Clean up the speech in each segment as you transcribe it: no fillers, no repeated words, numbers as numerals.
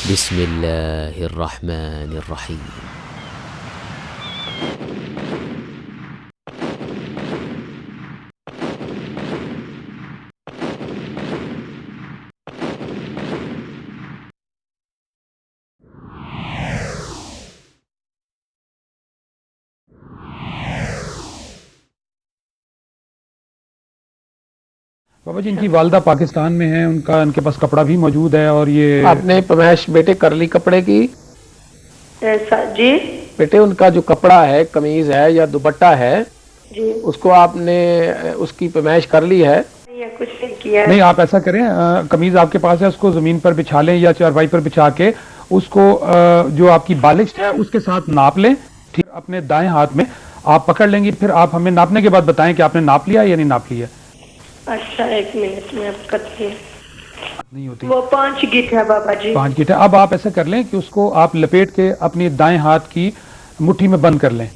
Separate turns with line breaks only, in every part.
بسم الله الرحمن الرحيم.
بابا جی ان کی والدہ پاکستان میں ہیں، ان کے پاس کپڑا بھی موجود ہے، اور یہ
آپ نے پیمائش بیٹے کر لی کپڑے کی؟
جی
بیٹے ان کا جو کپڑا ہے، قمیض ہے یا دوپٹہ ہے،
جی
اس کو آپ نے اس کی پیمائش کر لی ہے؟
یہ کچھ نہیں کیا
نہیں، آپ ایسا کریں، قمیض آپ کے پاس ہے، اس کو زمین پر بچھا لیں یا چارپائی پر بچھا کے اس کو جو آپ کی بالشت ہے اس کے ساتھ ناپ لیں، ٹھیک، اپنے دائیں ہاتھ میں آپ پکڑ لیں گی، پھر آپ ہمیں ناپنے کے بعد بتائیں کہ آپ نے ناپ لیا یا نہیں ناپ لیا.
اچھا ایک منٹ میں اب کرتی ہوں.
نہیں ہوتی
وہ 5 گیٹ ہے بابا جی.
5 گیٹ ہے. اب آپ ایسا کر لیں کہ اس کو آپ لپیٹ کے اپنی دائیں ہاتھ کی مٹھی میں بند کر لیں.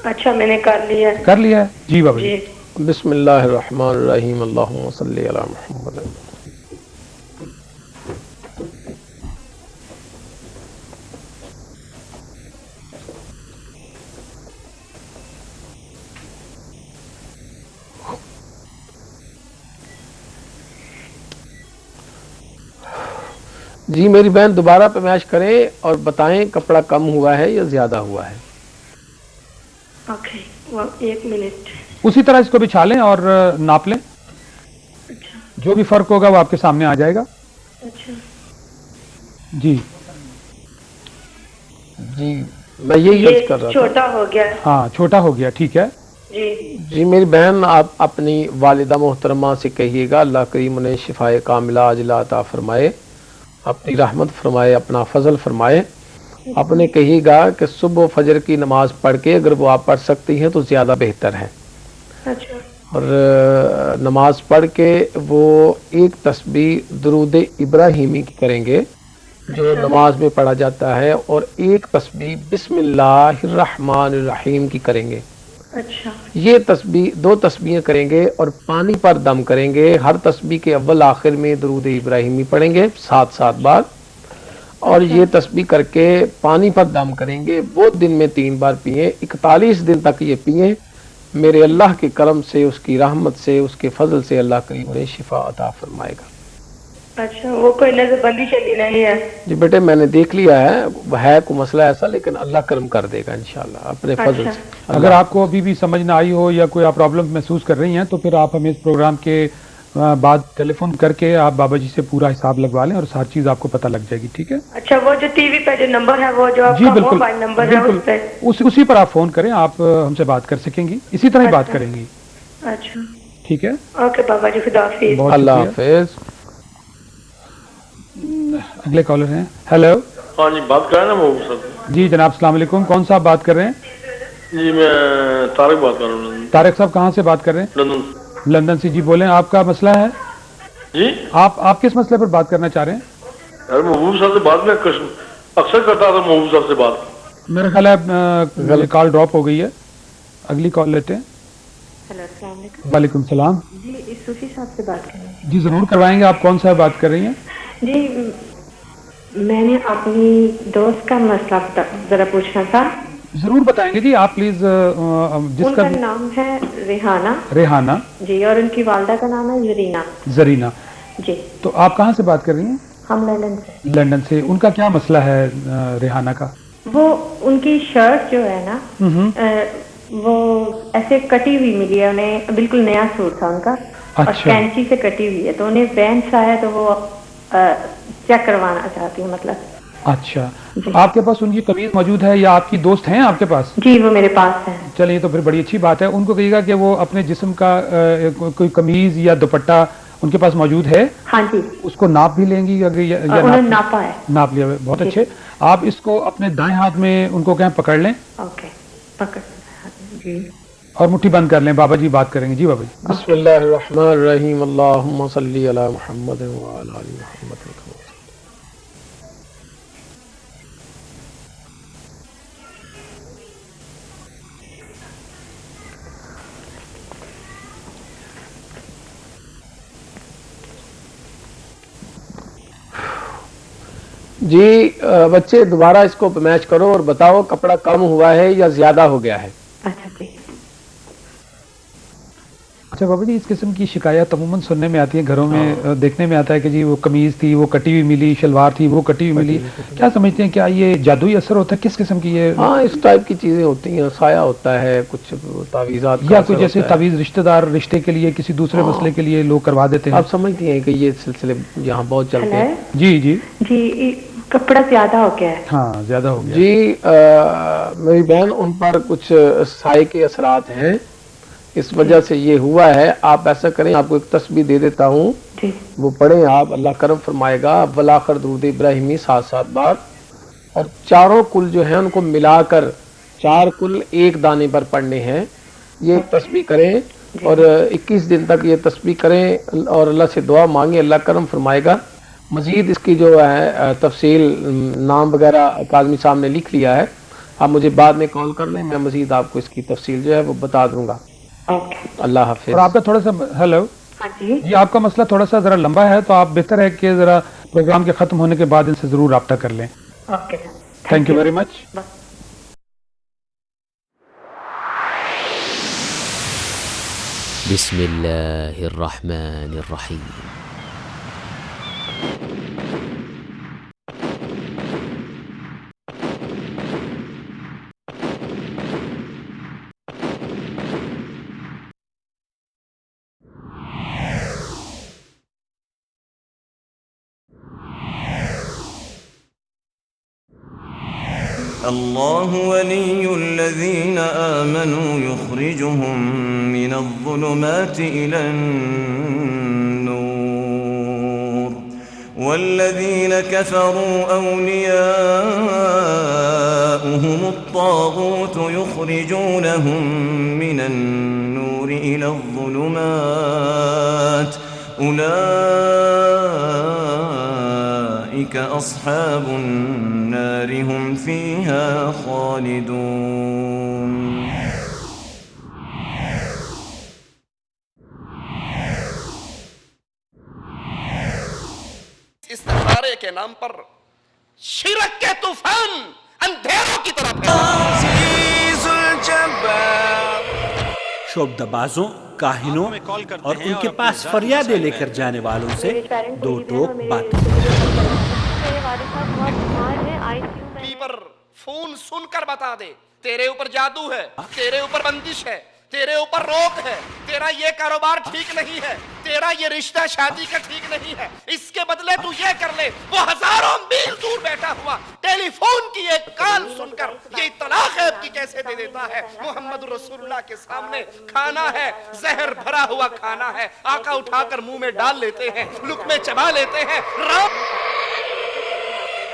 اچھا میں نے کر لیا.
کر لیا ہے؟ جی بابا جی.
بسم اللہ الرحمن الرحیم، اللہم صلی علی محمد. جی میری بہن دوبارہ پیمائش کریں اور بتائیں کپڑا کم ہوا ہے یا زیادہ ہوا ہے.
اوکے ایک منٹ.
اسی طرح اس کو بچھا لیں اور ناپ لیں،
اچھا
جو بھی فرق ہوگا وہ آپ کے سامنے آ جائے گا.
اچھا
جی
جی میں یہی عرض کر رہا تھا.
چھوٹا ہو گیا.
ہاں چھوٹا ہو گیا، ٹھیک ہے.
جی
جی میری بہن آپ اپنی والدہ محترمہ سے کہیے گا اللہ کریم انہیں شفائے کاملہ عاجلہ عطا فرمائے، اپنی رحمت فرمائے، اپنا فضل فرمائے. آپ نے کہیے گا کہ صبح و فجر کی نماز پڑھ کے اگر وہ آپ پڑھ سکتی ہیں تو زیادہ بہتر ہے.
اچھا
اور نماز پڑھ کے وہ ایک تسبیح درود ابراہیمی کی کریں گے جو نماز میں پڑھا جاتا ہے، اور ایک تسبیح بسم اللہ الرحمن الرحیم کی کریں گے.
اچھا
یہ تسبیح 2 تسبیحیں کریں گے اور پانی پر دم کریں گے. ہر تسبیح کے اول آخر میں درود ابراہیمی پڑھیں گے 7 بار، اور یہ تسبیح کر کے پانی پر دم کریں گے. وہ دن میں 3 بار پئیں، 41 دن تک یہ پئیں. میرے اللہ کے کرم سے، اس کی رحمت سے، اس کے فضل سے اللہ کریم انہیں شفا عطا فرمائے گا.
اچھا وہ کوئی نظر بندی چلی نہیں ہے؟
جی بیٹے میں نے دیکھ لیا ہے کوئی مسئلہ ایسا، لیکن اللہ کرم کر دے گا انشاءاللہ اپنے فضل سے.
اگر آپ کو ابھی بھی سمجھ نہ آئی ہو یا کوئی آپ پرابلم محسوس کر رہی ہیں تو پھر آپ ہمیں اس پروگرام کے بعد ٹیلی فون کر کے آپ بابا جی سے پورا حساب لگوا لیں اور ہر چیز آپ کو پتہ لگ جائے گی، ٹھیک ہے.
اچھا وہ جو ٹی وی پہ جو نمبر ہے وہ جو آپ
جی
کا
بالکل
موبائل نمبر ہے
بالکل،
اس پہ
اسی پر آپ فون کریں، آپ ہم سے بات کر سکیں گی، اسی طرح ہی بات کریں گی.
اچھا
ٹھیک ہے،
اوکے بابا جی، خدا حافظ.
بہت
اللہ
شکریہ.
حافظ.
اگلے کالر ہیں. ہیلو.
ہاں جی بات کر رہے ہیں نا محبوب صاحب؟
جی جناب السلام علیکم، کون صاحب بات کر رہے ہیں؟
جی میں طارق بات کر رہا ہوں.
طارق صاحب کہاں سے بات کر رہے ہیں؟
لندن.
لندن سے. جی بولیں، آپ کا مسئلہ ہے؟
جی
آپ کس مسئلے پر بات کرنا چاہ رہے ہیں؟
یار محبوب صاحب سے بات میں اکثر کرتا تھا محبوب صاحب سے بات.
میرا خیال ہے کال ڈراپ ہو گئی ہے، اگلی کال لیتے ہیں.
ہیلو السلام علیکم.
وعلیکم السلام.
جی صوفی صاحب سے بات کر رہے ہیں؟
جی ضرور کروائیں گے. آپ کون صاحب بات کر رہی ہیں؟
جی میں نے اپنی دوست کا مسئلہ ذرا پوچھنا تھا.
ضرور بتائیں گے جی، آپ پلیز. جس
ان کا نام ہے ریحانہ.
ریحانہ.
جی اور ان کی والدہ کا نام ہے زرینہ.
زرینہ.
جی
تو آپ کہاں سے بات کر رہی ہیں؟
ہم لندن سے.
لندن سے. ان کا کیا مسئلہ ہے ریحانہ کا؟
وہ ان کی شرٹ جو ہے نا وہ ایسے کٹی ہوئی ملی ہے انہیں، بالکل نیا سوٹ تھا ان کا اور کینچی سے کٹی ہوئی ہے، تو انہیں بینچ آیا تو وہ چیک کروانا چاہتی ہوں مطلب.
اچھا آپ کے پاس ان کی قمیض موجود ہے یا آپ کی دوست ہیں آپ کے پاس؟
جی وہ میرے پاس ہے.
چلیے تو پھر بڑی اچھی بات ہے. ان کو کہیے گا کہ وہ اپنے جسم کا کوئی قمیض یا دوپٹہ ان کے پاس موجود ہے.
ہاں جی.
اس کو ناپ بھی لیں گی اگر
انہوں نے ناپا ہے.
ناپ لیا. بہت اچھے. آپ اس کو اپنے دائیں ہاتھ میں ان کو کہیں پکڑ لیں.
اوکے پکڑ. جی
اور مٹھی بند کر لیں. بابا جی بات کریں گے. جی بابا جی.
بسم اللہ الرحمن الرحیم، اللہم صلی علی محمد وعلی آل محمد. جی بچے دوبارہ اس کو میچ کرو اور بتاؤ کپڑا کم ہوا ہے یا زیادہ ہو گیا ہے.
اچھا جی.
اچھا بابا جی، اس قسم کی شکایت عموماً سننے میں آتی ہے گھروں میں، دیکھنے میں آتا ہے کہ جی وہ قمیض تھی وہ کٹی ہوئی ملی، شلوار تھی وہ کٹی ہوئی ملی. کیا سمجھتے ہیں، کیا یہ جادوئی اثر ہوتا ہے؟ کس قسم کی یہ؟
ہاں اس ٹائپ کی چیزیں ہوتی ہیں، سایہ ہوتا ہے، کچھ تعویذات
یا کوئی جیسے تعویذ رشتہ دار رشتے کے لیے کسی دوسرے مسئلے کے لیے لوگ کروا دیتے ہیں؟
آپ سمجھتی ہیں کہ یہ سلسلے یہاں بہت چلتے ہیں.
جی جی
جی کپڑا زیادہ ہو گیا ہے.
ہاں زیادہ ہو گیا.
جی میری بہن، ان پر کچھ سائے کے اثرات ہیں، اس وجہ سے یہ ہوا ہے. آپ ایسا کریں، آپ کو ایک تسبیح دے دیتا ہوں، وہ پڑھیں آپ، اللہ کرم فرمائے گا. بالآخر درود ابراہیمی 7 بار، اور چاروں کل جو ہیں ان کو ملا کر 4 کل ایک دانے پر پڑھنے ہیں. یہ تسبیح کریں اور 21 دن تک یہ تسبیح کریں اور اللہ سے دعا مانگیں، اللہ کرم فرمائے گا. مزید اس کی جو ہے تفصیل نام وغیرہ کاظمی صاحب نے لکھ لیا ہے، آپ مجھے بعد میں کال کر لیں، میں مزید آپ کو اس کی تفصیل جو ہے وہ بتا دوں گا. اللہ حافظ.
اور آپ کا تھوڑا سا ہیلو جی، آپ کا مسئلہ تھوڑا سا ذرا لمبا ہے، تو آپ بہتر ہے کہ ذرا پروگرام کے ختم ہونے کے بعد ان سے ضرور رابطہ کر لیں. Thank you very much.
بسم اللہ الرحمن الرحیم.
الله ولي الذين آمنوا يخرجهم من الظلمات إلى النور والذين كفروا أولياؤهم الطاغوت يخرجونهم من النور إلى الظلمات أولئك أصحاب النار هم فيها خالدون.
استخارے کے نام پر شرک کے طوفان اندھیروں کی طرف ہے.
شعبدبازوں، کاہنوں اور ان کے پاس فریادیں لے کر جانے والوں سے دو ٹوک باتیں.
پر فون سن کر بتا دے تیرے اوپر جادو ہے، تیرے اوپر بندش ہے، تیرے اوپر روک ہے، تیرا یہ کاروبار ٹھیک نہیں ہے، تیرا یہ رشتہ شادی کا ٹھیک نہیں ہے، اس کے بدلے تو یہ کر لے. وہ ہزاروں میل دور بیٹھا ہوا ٹیلی فون کی ایک کال سن کر یہ اطلاع غیب کی کیسے دے دیتا ہے. محمد رسول اللہ کے سامنے کھانا ہے، زہر بھرا ہوا کھانا ہے، آقا اٹھا کر منہ میں ڈال لیتے ہیں، لقمے چبا لیتے ہیں.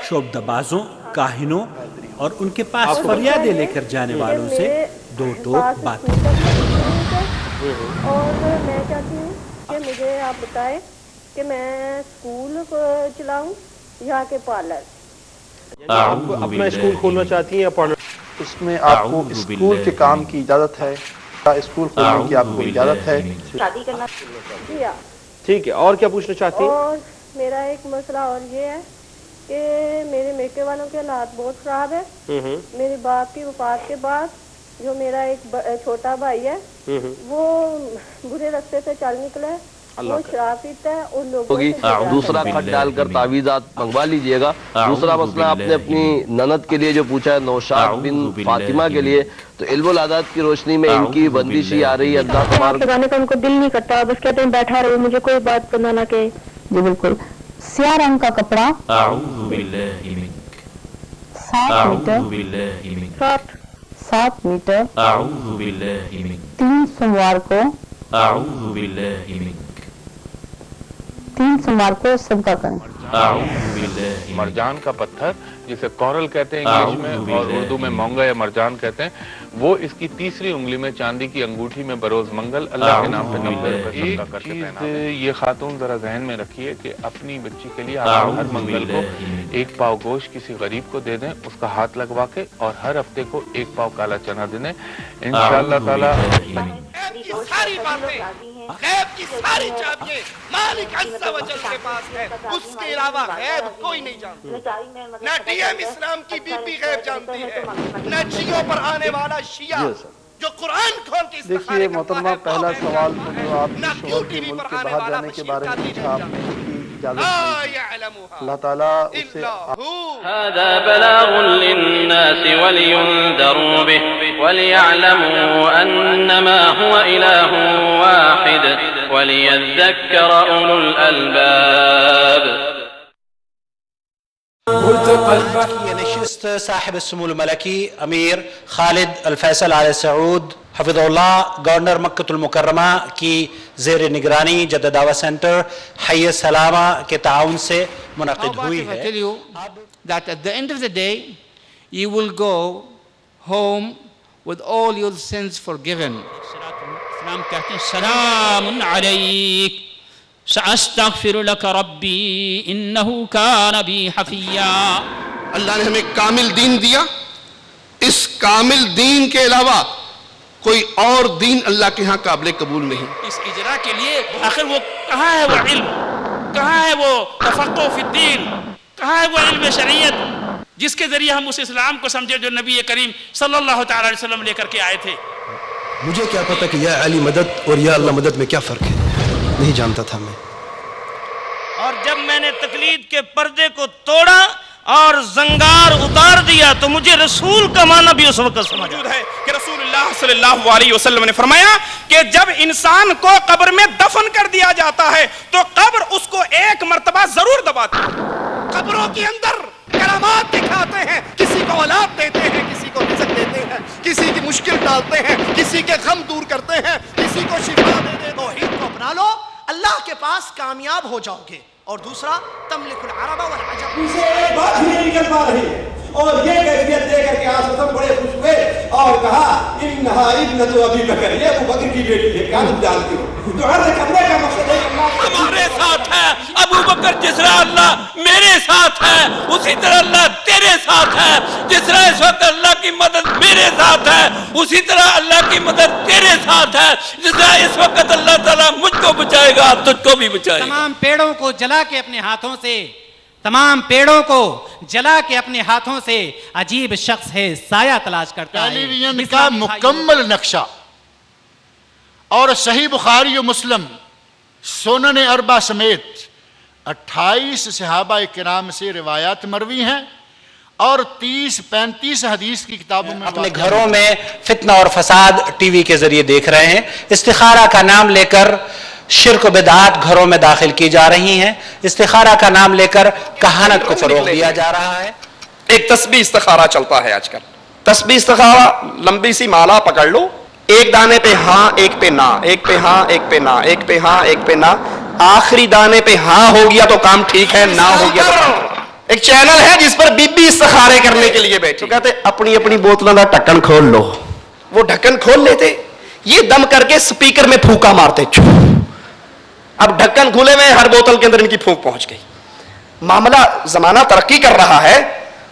شعبدبازوں، کاہنوں اور ان کے پاس فریادیں لے کر جانے والوں سے دو ٹوک باتیں.
اور میں چاہتی ہوں کہ مجھے آپ بتائیں کہ میں اسکول چلاؤں یا کہ پارلر.
آپ اپنا اسکول کھولنا چاہتی ہیں یا پارلر؟ اس میں آپ کو اسکول کے کام کی اجازت ہے، اسکول کھولنے کی آپ کو اجازت ہے.
شادی کرنا جی ہاں
ٹھیک ہے. اور کیا پوچھنا چاہتی ہیں؟
اور میرا ایک مسئلہ اور یہ ہے کہ میرے میکے والوں کے حالات بہت خراب ہے. میرے باپ کی وفات کے بعد جو میرا ایک چھوٹا بھائی ہے وہ برے راستے سے چل نکلا ہے، وہ شراب پیتا ہے اور لوگوں سے
دوسرا خط ڈال کر تعویذات منگوا لیجئے گا. دوسرا مسئلہ آپ نے اپنی نند کے لیے جو پوچھا ہے، نوشاد بن فاطمہ کے لیے، تو علم العادات کی روشنی میں ان کی بندش ہی آ رہی ہے. اللہ تبارک
لگانے کا ان کو دل نہیں کرتا، بس کہتے ہیں بیٹھا رہو، مجھے کوئی بات کرنا نہ کہ. جی بالکل. سیاہ رنگ کا کپڑا 7 میٹر 3 سوموار کو صدقہ کریں.
مرجان کا پتھر جسے کورل کہتے ہیں انگلش میں اور اردو میں مونگا یا مرجان کہتے ہیں، وہ اس کی تیسری انگلی میں چاندی کی انگوٹھی میں بروز منگل اللہ کے نام پہ 90 روپے صدقہ کر کے پہنا دیں. یہ خاتون ذرا ذہن میں رکھیے کہ اپنی بچی کے لیے آپ ہر منگل کو 1 پاؤ گوشت کسی غریب کو دے دیں، اس کا ہاتھ لگوا کے، اور ہر ہفتے کو 1 پاؤ کالا چنا دے دیں. انشاءاللہ تعالی
ساری باتیں غیب کی ساری چابیاں مالک عز و جل کے پاس ہے، اس کے علاوہ غیب کوئی نہیں جانتا. نہ ڈی ایم اسلام کی بی پی غیب جانتی ہے، نہ جیو پر آنے والا شیعہ جو قرآن کھول کے استخارے
دیکھیے محترمہ، پہلا سوال تو جو آپ نے شوہر کے ملک کے باہر جانے کے بارے میں پوچھا، آپ نے اس کی اجازت دی. اللہ تعالیٰ اسے
هذا بلاغ للناس ولينذروا به وليعلموا أنما هو إله واحد وليذكر أولو الألباب.
یہ نشست صاحب السمو الملکی امیر خالد الفیصل آل سعود حفظ اللہ گورنر مکہ المکرمہ کی زیر نگرانی جدہ دعویٰ سینٹر حی السلامہ کے تعاون سے منعقد ہوئی ہے.
I tell you that at the end of the day you will go home with all your sins forgiven. اسلام کہتے ہیں سلام علیک سأستغفر لك ربی انہو کان بی حفیا.
اللہ نے ہمیں کامل دین دیا، اس کامل دین کے علاوہ کوئی اور دین اللہ کے ہاں قابل قبول نہیں.
اس اجرا کے لیے آخر وہ کہاں ہے وہ علم، کہاں ہے وہ تفقہ فی الدین، کہاں ہے وہ علم شریعت جس کے ذریعے ہم اس اسلام کو سمجھے جو نبی کریم صلی اللہ تعالی علیہ وسلم لے کر کے آئے تھے.
مجھے کیا پتا کہ یا علی مدد اور یا اللہ مدد میں کیا فرق ہے، نہیں جانتا تھا میں.
اور جب میں نے تقلید کے پردے کو توڑا اور زنگار اتار دیا تو مجھے رسول کا معنی بھی اس وقت سمجھ
ہے کہ رسول اللہ صلی اللہ علیہ وسلم نے فرمایا کہ جب انسان کو قبر میں دفن کر دیا جاتا ہے تو قبر اس کو ایک مرتبہ ضرور دباتی ہے. قبروں کے اندر کرامات دکھاتے ہیں، کسی کو اولاد دیتے ہیں، کسی کو رزق دیتے ہیں، کسی کی مشکل ڈالتے ہیں، کسی کے غم دور کرتے ہیں، کسی کو شفا دے دے. توحید کو اپنا لو، اللہ کے پاس کامیاب ہو جاؤ گے. اور دوسرا تملک العرب والعجم.
اسے ایک بات ہی نہیں نکل پا رہی ہے اور یہ کیفیت دے کر کے آپ سب بڑے خوش ہوئے اور کہا انہا ابنۃ ابی بکر، یہ ابو بکر کی بیٹی ہے. کیا تم جانتے ہو؟ تو عرض کرنے کا مقصد ہے
ہمارے ساتھ ہے ابو بکر، جس طرح اللہ میرے ساتھ ہے اسی طرح اللہ تیرے ساتھ ہے. جس طرح اس وقت اللہ کی مدد میرے ساتھ ہے اسی طرح اللہ کی مدد تیرے ساتھ ہے. جس طرح اس وقت اللہ تعالیٰ مجھ کو بچائے گا تجھ کو بھی بچائے گا.
تمام پیڑوں کو جلا کے اپنے ہاتھوں سے، تمام پیڑوں کو جلا کے اپنے ہاتھوں سے عجیب شخص ہے سایہ تلاش کرتا ہے.
ٹیلی ویژن کا مکمل نقشہ اور صحیح بخاری و مسلم سنن اربع سمیت 28 صحابہ کرام سے روایات مروی ہیں اور 30-35 حدیث کی کتابوں میں.
اپنے گھروں میں فتنہ اور فساد ٹی وی کے ذریعے دیکھ رہے ہیں. استخارہ کا نام لے کر شرک و بدعات گھروں میں داخل کی جا رہی ہیں. استخارہ کا نام لے کر کہانت کو فروغ دیا جا رہا ہے.
ایک تسبیح استخارہ چلتا ہے آج کل. تسبیح استخارہ لمبی سی مالا پکڑ لو، ایک دانے پہ ہاں ایک پہ نہ، ایک پہ ہاں ایک پہ نہ، ایک پہ ہاں ایک پہ نہ. آخری دانے پہ ہاں ہو گیا تو کام ٹھیک ہے، نہ ہو گیا تو کام. ایک چینل ہے جس پر بی بی استخارے کرنے کے لیے بیٹھے، کہتے اپنی اپنی بوتلوں کا ڈھکن کھول لو. وہ ڈھکن کھول لیتے، یہ دم کر کے سپیکر میں پھونکا مارتے. اب ڈھکن کھلے میں ہر بوتل کے اندر ان کی پھونک پہنچ گئی. معاملہ زمانہ ترقی کر رہا ہے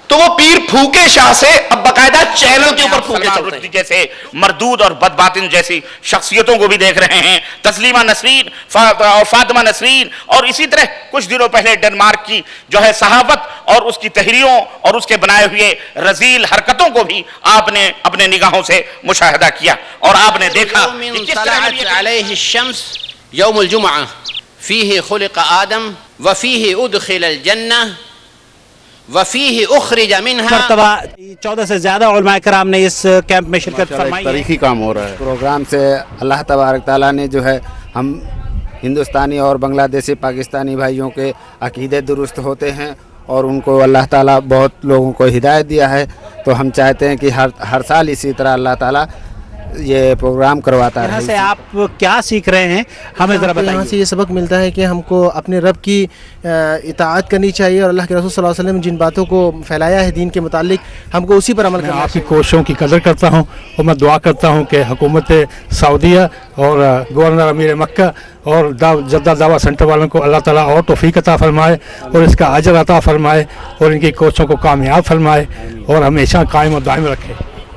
تو وہ پیر پھوکے شاہ سے اب باقاعدہ چینل کے اوپر پھوکے چلتے ہیں.
جیسے مردود اور بدباطن جیسی شخصیتوں کو بھی دیکھ رہے ہیں. تسلیمہ نسرین اور فاطمہ نسرین، اور اسی طرح کچھ دنوں پہلے ڈنمارک کی جو ہے صحافت اور اس کی تحریروں اور اس کے بنائے ہوئے رذیل حرکتوں کو بھی آپ نے اپنے نگاہوں سے مشاہدہ کیا اور آپ نے دیکھا کہ کس طرح
علیہ الشمس یوم الجمعہ فیہ خلق آدم وفیہ ادخل الجنہ وفیہ اخرج منہا.
مرتبہ 14 سے زیادہ علماء کرام نے اس کیمپ میں شرکت فرمائی.
تاریخی کام ہو رہا ہے. پروگرام سے اللہ تبارک تعالیٰ نے جو ہے ہم ہندوستانی اور بنگلہ دیشی پاکستانی بھائیوں کے عقیدے درست ہوتے ہیں اور ان کو اللہ تعالیٰ بہت لوگوں کو ہدایت دیا ہے. تو ہم چاہتے ہیں کہ ہر سال اسی طرح اللہ تعالیٰ یہ پروگرام کرواتا ہے.
یہاں سے آپ کیا سیکھ رہے ہیں ہمیں ذرا بتائیے.
یہاں سے یہ سبق ملتا ہے کہ ہم کو اپنے رب کی اطاعت کرنی چاہیے اور اللہ کے رسول صلی اللہ علیہ وسلم نے جن باتوں کو پھیلایا ہے دین کے متعلق ہم کو اسی پر عمل کرنا ہے.
آپ کی کوششوں کی قدر کرتا ہوں اور میں دعا کرتا ہوں کہ حکومت سعودیہ اور گورنر امیر مکہ اور جدہ دعویٰ سینٹر والوں کو اللہ تعالیٰ اور توفیق عطا فرمائے اور اس کا اجر عطا فرمائے اور ان کی کوششوں کو کامیاب فرمائے اور ہمیشہ قائم و دائم رکھے.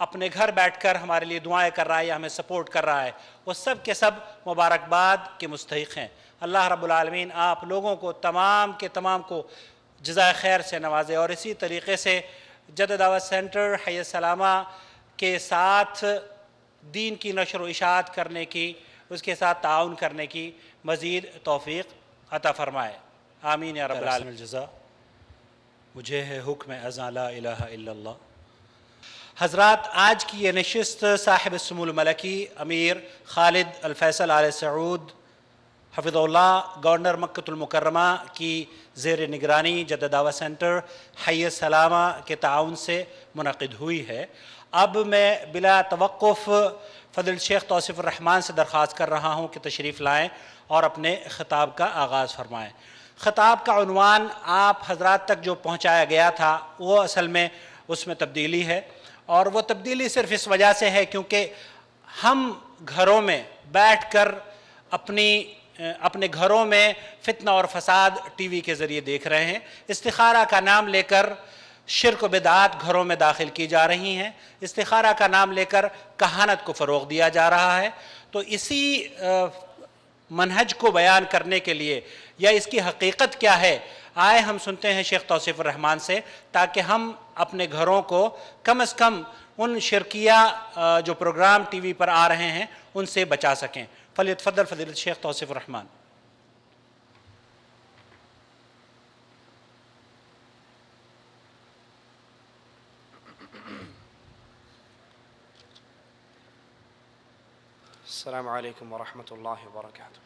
اپنے گھر بیٹھ کر ہمارے لیے دعائیں کر رہا ہے یا ہمیں سپورٹ کر رہا ہے، وہ سب کے سب مبارکباد کے مستحق ہیں۔ اللہ رب العالمین آپ لوگوں کو تمام کے تمام کو جزائے خیر سے نوازے، اور اسی طریقے سے جدہ دعوت سینٹر حی السلامہ کے ساتھ دین کی نشر و اشاعت کرنے کی، اس کے ساتھ تعاون کرنے کی مزید توفیق عطا فرمائے، آمین یا رب العالمین۔ الجزا مجھے ہے حکم اذاں لا الہ الا اللہ۔ حضرات، آج کی یہ نشست صاحب السمو الملکی امیر خالد الفیصل آل سعود حفظ اللہ گورنر مکۃ المکرمہ کی زیر نگرانی جدہ دعوت سینٹر حی السلامہ کے تعاون سے منعقد ہوئی ہے۔ اب میں بلا توقف فضل شیخ توصیف الرحمان سے درخواست کر رہا ہوں کہ تشریف لائیں اور اپنے خطاب کا آغاز فرمائیں۔ خطاب کا عنوان آپ حضرات تک جو پہنچایا گیا تھا وہ اصل میں اس میں تبدیلی ہے، اور وہ تبدیلی صرف اس وجہ سے ہے کیونکہ ہم گھروں میں بیٹھ کر اپنے گھروں میں فتنہ اور فساد ٹی وی کے ذریعے دیکھ رہے ہیں، استخارہ کا نام لے کر شرک و بدعات گھروں میں داخل کی جا رہی ہیں، استخارہ کا نام لے کر کہانت کو فروغ دیا جا رہا ہے۔ تو اسی منہج کو بیان کرنے کے لیے یا اس کی حقیقت کیا ہے، آئے ہم سنتے ہیں شیخ توصیف الرحمان سے، تاکہ ہم اپنے گھروں کو کم از کم ان شرکیہ جو پروگرام ٹی وی پر آ رہے ہیں ان سے بچا سکیں۔ فلیتفضل فضیلۃ شیخ توصیف الرحمان۔
السلام علیکم ورحمۃ اللہ وبرکاتہ۔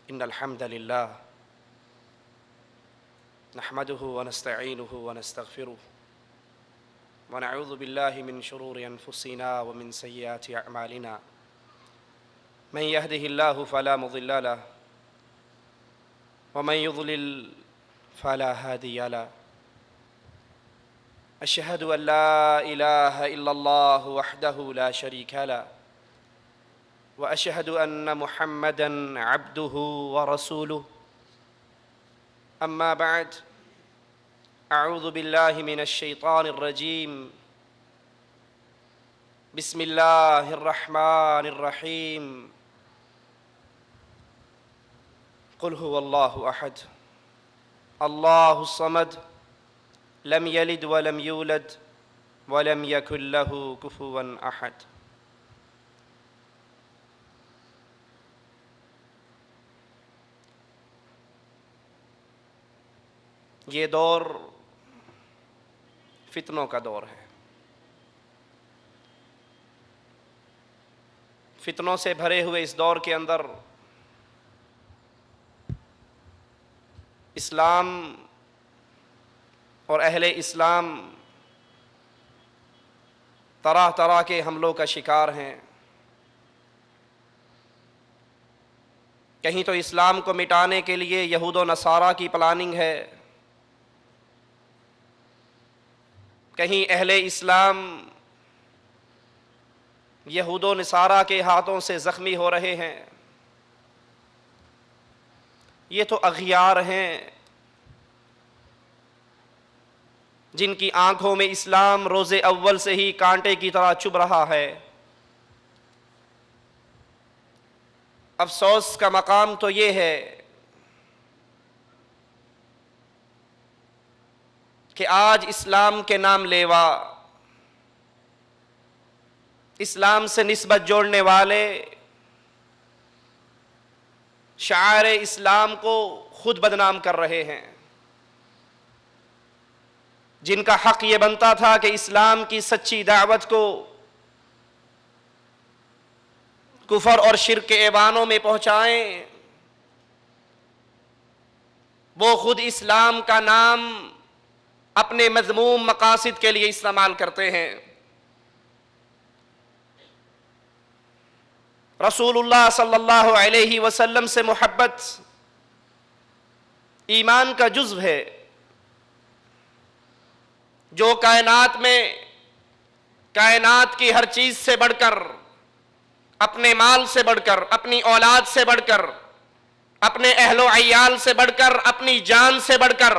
ان الحمد للہ نحمده ونستعینه ونستغفره ونعوذ باللہ من شرور انفسنا ومن سیئات اعمالنا من يهده اللہ فلا مضل له ومن يضلل فلا هادی له اشہد ان لا الہ الا اللہ وحدہ لا شریک له واشہد ان محمدا عبدہ ورسولہ اما بعد اعوذ باللہ من الشیطان الرجیم بسم اللہ الرحمن الرحیم قل هو اللہ احد اللہ الصمد لم یلد ولم یولد ولم یکن له کفوا احد۔ یہ دور فتنوں کا دور ہے، فتنوں سے بھرے ہوئے اس دور کے اندر اسلام اور اہل اسلام طرح طرح کے حملوں کا شکار ہیں۔ کہیں تو اسلام کو مٹانے کے لیے یہود و نصارہ کی پلاننگ ہے، کہیں اہل اسلام یہود و نصارہ کے ہاتھوں سے زخمی ہو رہے ہیں۔ یہ تو اغیار ہیں جن کی آنکھوں میں اسلام روز اول سے ہی کانٹے کی طرح چبھ رہا ہے۔ افسوس کا مقام تو یہ ہے کہ آج اسلام کے نام لیوا، اسلام سے نسبت جوڑنے والے شعائر اسلام کو خود بدنام کر رہے ہیں، جن کا حق یہ بنتا تھا کہ اسلام کی سچی دعوت کو کفر اور شرک کے ایوانوں میں پہنچائیں، وہ خود اسلام کا نام اپنے مذموم مقاصد کے لیے استعمال کرتے ہیں۔ رسول اللہ صلی اللہ علیہ وسلم سے محبت ایمان کا جزو ہے۔ جو کائنات میں کائنات کی ہر چیز سے بڑھ کر، اپنے مال سے بڑھ کر، اپنی اولاد سے بڑھ کر، اپنے اہل و عیال سے بڑھ کر، اپنی جان سے بڑھ کر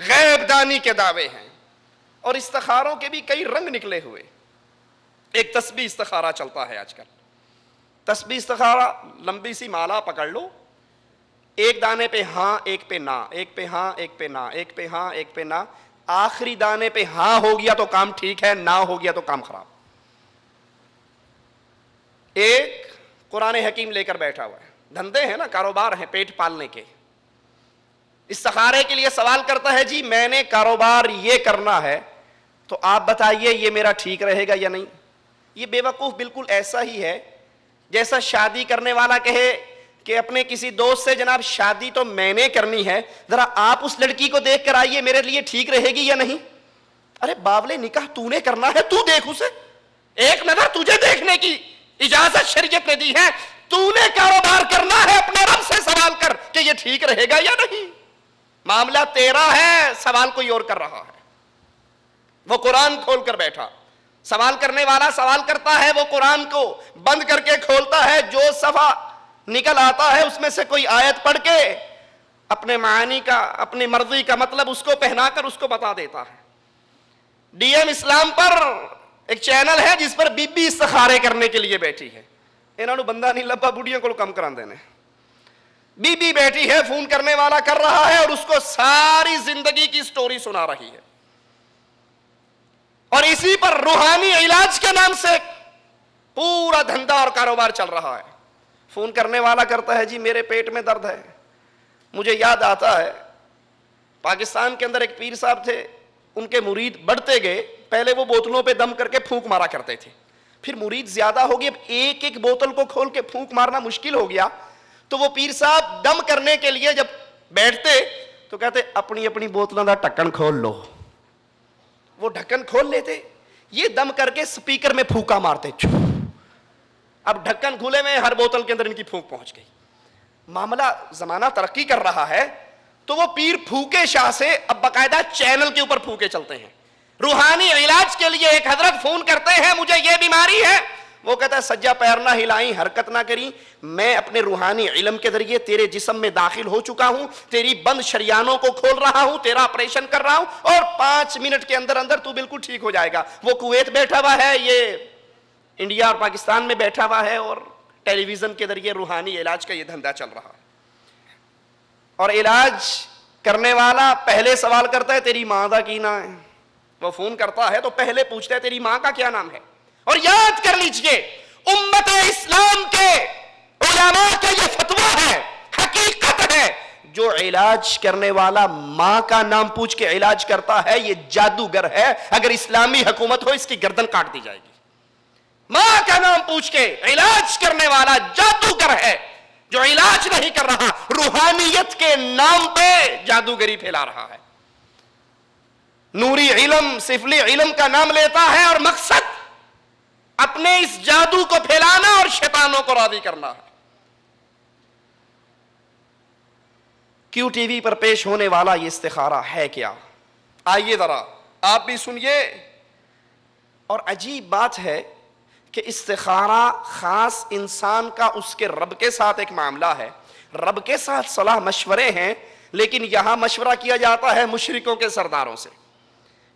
غیب دانی کے دعوے ہیں، اور استخاروں کے بھی کئی رنگ نکلے ہوئے. ایک تسبیح استخارہ چلتا ہے آج کل. تسبیح استخارہ لمبی سی مالا پکڑ لو، ایک دانے پہ ہاں ایک پہ نہ، ایک پہ ہاں ایک پہ نہ، ایک پہ ہاں ایک پہ نہ، آخری دانے پہ ہاں ہو گیا تو کام ٹھیک ہے، نہ ہو گیا تو کام خراب. ایک قرآن حکیم لے کر بیٹھا ہوا ہے، دھندے ہیں نا، کاروبار ہیں پیٹ پالنے کے. استخارے کے لیے سوال کرتا ہے جی میں نے کاروبار یہ کرنا ہے تو آپ بتائیے یہ میرا ٹھیک رہے گا یا نہیں. یہ بے وقوف بالکل ایسا ہی ہے جیسا شادی کرنے والا کہے کہ اپنے کسی دوست سے جناب شادی تو میں نے کرنی ہے، ذرا آپ اس لڑکی کو دیکھ کر آئیے میرے لیے ٹھیک رہے گی یا نہیں. ارے باولے نکاح تو نے کرنا ہے، تو دیکھ اسے، ایک نظر تجھے دیکھنے کی اجازت شریعت نے دی ہے. تو نے کاروبار کرنا ہے، اپنے رب سے سوال کر کہ یہ ٹھیک رہے گا یا نہیں. معاملہ تیرا ہے، سوال کوئی اور کر رہا ہے. وہ قرآن کھول کر بیٹھا، سوال کرنے والا سوال کرتا ہے، وہ قرآن کو بند کر کے کھولتا ہے، جو صفحہ نکل آتا ہے اس میں سے کوئی آیت پڑھ کے اپنے معانی کا، اپنی مرضی کا مطلب اس کو پہنا کر اس کو بتا دیتا ہے. ڈی ایم اسلام پر ایک چینل ہے جس پر بی بی استخارے کرنے کے لیے بیٹھی ہے. انہوں نے بندہ نہیں لبا بڑھیوں کو کم کرا دینے. بی بی بیٹھی ہے، فون کرنے والا کر رہا ہے اور اس کو ساری زندگی کی سٹوری سنا رہی ہے، اور اسی پر روحانی علاج کے نام سے پورا دھندا اور کاروبار چل رہا ہے. فون کرنے والا کرتا ہے جی میرے پیٹ میں درد ہے. مجھے یاد آتا ہے پاکستان کے اندر ایک پیر صاحب تھے، ان کے مرید بڑھتے گئے. پہلے وہ بوتلوں پہ دم کر کے پھونک مارا کرتے تھے، پھر مرید زیادہ ہو گئے، اب ایک ایک بوتل کو کھول کے پھونک مارنا مشکل ہو گیا. تو وہ پیر صاحب دم کرنے کے لیے جب بیٹھتے تو کہتے اپنی اپنی بوتلوں کا ڈھکن کھول لو. وہ ڈھکن کھول لیتے، یہ دم کر کے سپیکر میں پھونکا مارتے. اب ڈھکن کھلے میں ہر بوتل کے اندر ان کی پھونک پہنچ گئی. معاملہ زمانہ ترقی کر رہا ہے تو وہ پیر پھوکے شاہ سے اب باقاعدہ چینل کے اوپر پھوکے چلتے ہیں. روحانی علاج کے لیے ایک حضرت فون کرتے ہیں مجھے یہ بیماری ہے، وہ کہتا ہے سجا پیر نہ ہلائیں، حرکت نہ کریں، میں اپنے روحانی علم کے ذریعے تیرے جسم میں داخل ہو چکا ہوں، تیری بند شریانوں کو کھول رہا ہوں، تیرا آپریشن کر رہا ہوں، اور 5 منٹ کے اندر اندر تو بالکل ٹھیک ہو جائے گا. وہ کویت بیٹھا ہوا ہے، یہ انڈیا اور پاکستان میں بیٹھا ہوا ہے، اور ٹیلی ویژن کے ذریعے روحانی علاج کا یہ دھندا چل رہا ہے. اور علاج کرنے والا پہلے سوال کرتا ہے تیری ماں کا کی نام ہے. وہ فون کرتا ہے تو پہلے پوچھتا ہے تیری ماں کا کیا نام ہے. اور یاد کر لیجئے امت اسلام کے علماء کا یہ فتویٰ ہے، حقیقت ہے، جو علاج کرنے والا ماں کا نام پوچھ کے علاج کرتا ہے یہ جادوگر ہے. اگر اسلامی حکومت ہو اس کی گردن کاٹ دی جائے گی. ماں کا نام پوچھ کے علاج کرنے والا جادوگر ہے، جو علاج نہیں کر رہا، روحانیت کے نام پہ جادوگری پھیلا رہا ہے. نوری علم، سفلی علم کا نام لیتا ہے اور مقصد اپنے اس جادو کو پھیلانا اور شیطانوں کو راضی کرنا ہے. کیو ٹی وی پر پیش ہونے والا یہ استخارہ ہے کیا؟ آئیے ذرا آپ بھی سنیے. اور عجیب بات ہے کہ استخارہ خاص انسان کا اس کے رب کے ساتھ ایک معاملہ ہے. رب کے ساتھ صلاح مشورے ہیں، لیکن یہاں مشورہ کیا جاتا ہے مشرکوں کے سرداروں سے.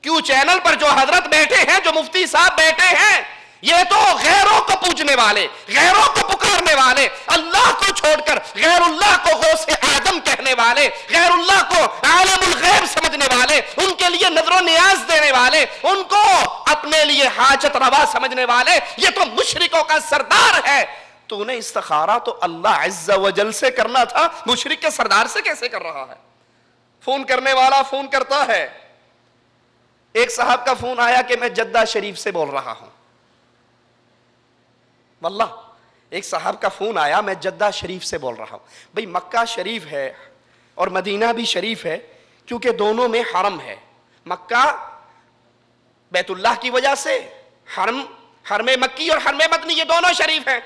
کیوں چینل پر جو حضرت بیٹھے ہیں، جو مفتی صاحب بیٹھے ہیں، یہ تو غیروں کو پوجنے والے، غیروں کو پکارنے والے، اللہ کو چھوڑ کر غیر اللہ کو غوث آدم کہنے والے، غیر اللہ کو عالم الغیب سمجھنے والے، ان کے لیے نظر و نیاز دینے والے، ان کو اپنے لیے حاجت روا سمجھنے والے، یہ تو مشرکوں کا سردار ہے. تو انہیں استخارہ تو اللہ عز و جل سے کرنا تھا، مشرک کے سردار سے کیسے کر رہا ہے؟ فون کرنے والا فون کرتا ہے. ایک صاحب کا فون آیا کہ میں جدہ شریف سے بول رہا ہوں. واللہ ایک صاحب کا فون آیا میں جدہ شریف سے بول رہا ہوں. بھئی مکہ شریف ہے اور مدینہ بھی شریف ہے، کیونکہ دونوں میں حرم ہے. مکہ بیت اللہ کی وجہ سے، حرم مکی اور حرم مدنی یہ دونوں شریف ہیں.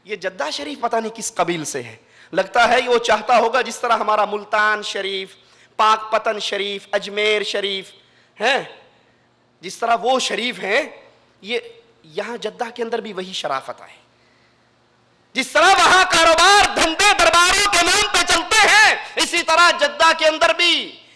یہ جدہ شریف پتہ نہیں کس قبیل سے ہے. لگتا ہے وہ چاہتا ہوگا جس طرح ہمارا ملتان شریف، پاک پتن شریف، اجمیر شریف ہیں، جس طرح وہ شریف ہیں، یہ یہاں جدہ کے اندر بھی وہی شرافت ہے. جس طرح وہاں کاروبار دھندے درباروں کے نام پہ چلتے ہیں، اسی طرح جدہ کے اندر بھی